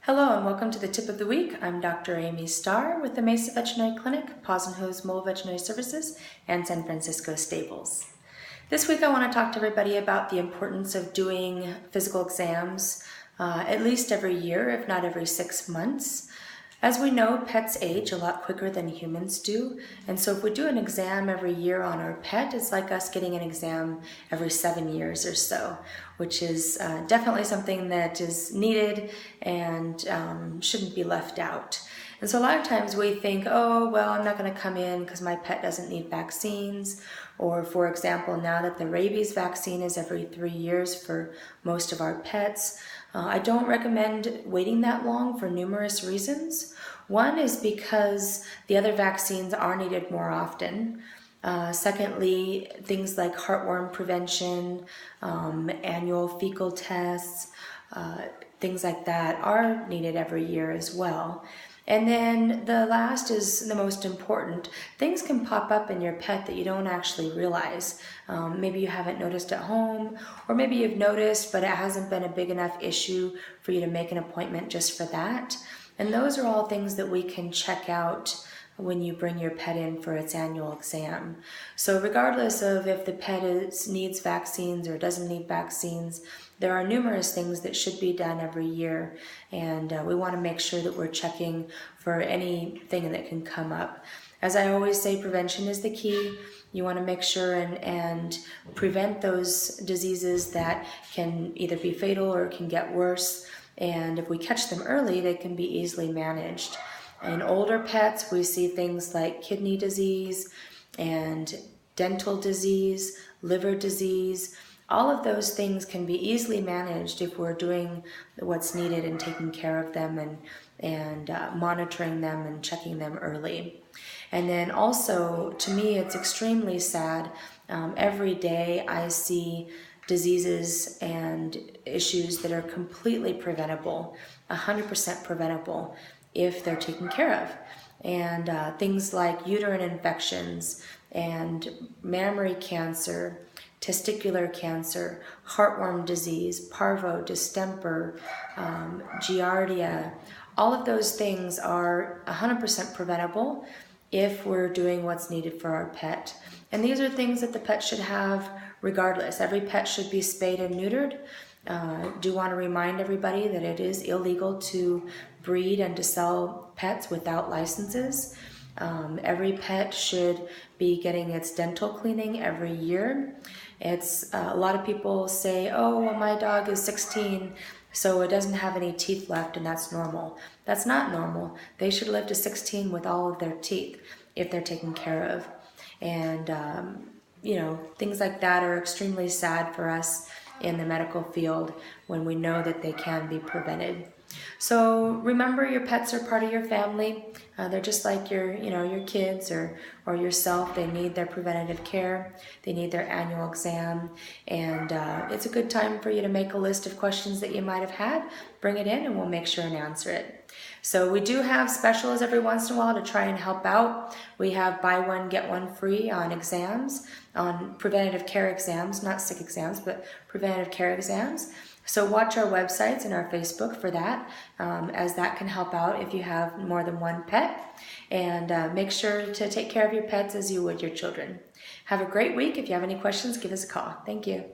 Hello and welcome to the Tip of the Week. I'm Dr. Amy Starr with the Mesa Veterinary Clinic, Paws and Hooves Mole Veterinary Services, and San Francisco Stables. This week I want to talk to everybody about the importance of doing physical exams at least every year, if not every 6 months. As we know, pets age a lot quicker than humans do, and so if we do an exam every year on our pet, it's like us getting an exam every 7 years or so, which is definitely something that is needed and shouldn't be left out. And so a lot of times we think, oh, well, I'm not going to come in because my pet doesn't need vaccines. Or for example, now that the rabies vaccine is every 3 years for most of our pets, I don't recommend waiting that long for numerous reasons. One is because the other vaccines are needed more often. Secondly, things like heartworm prevention, annual fecal tests, things like that are needed every year as well. And then the last is the most important. Things can pop up in your pet that you don't actually realize. Maybe you haven't noticed at home, or maybe you've noticed, but it hasn't been a big enough issue for you to make an appointment just for that. And those are all things that we can check out when you bring your pet in for its annual exam. So regardless of if the pet needs vaccines or doesn't need vaccines, there are numerous things that should be done every year, and we want to make sure that we're checking for anything that can come up. As I always say, prevention is the key. You want to make sure and prevent those diseases that can either be fatal or can get worse, and if we catch them early, they can be easily managed. In older pets, we see things like kidney disease and dental disease, liver disease. All of those things can be easily managed if we're doing what's needed and taking care of them and monitoring them and checking them early. And then also, to me, it's extremely sad. Every day I see diseases and issues that are completely preventable, 100% preventable, if they're taken care of. And things like uterine infections and mammary cancer, testicular cancer, heartworm disease, parvo, distemper, giardia, all of those things are 100% preventable if we're doing what's needed for our pet. And these are things that the pet should have regardless. Every pet should be spayed and neutered. Do want to remind everybody that it is illegal to breed and to sell pets without licenses. Every pet should be getting its dental cleaning every year. It's a lot of people say, oh, well, my dog is 16, so it doesn't have any teeth left, and that's normal. That's not normal. They should live to 16 with all of their teeth if they're taken care of. And things like that are extremely sad for us in the medical field when we know that they can be prevented. So remember, your pets are part of your family. They're just like your kids or yourself. They need their preventative care. They need their annual exam. And it's a good time for you to make a list of questions that you might have had. Bring it in and we'll make sure and answer it. So we do have specials every once in a while to try and help out. We have buy one, get one free on exams, on preventative care exams, not sick exams, but preventative care exams. So watch our websites and our Facebook for that, as that can help out if you have more than one pet. And make sure to take care of your pets as you would your children. Have a great week. If you have any questions, give us a call. Thank you.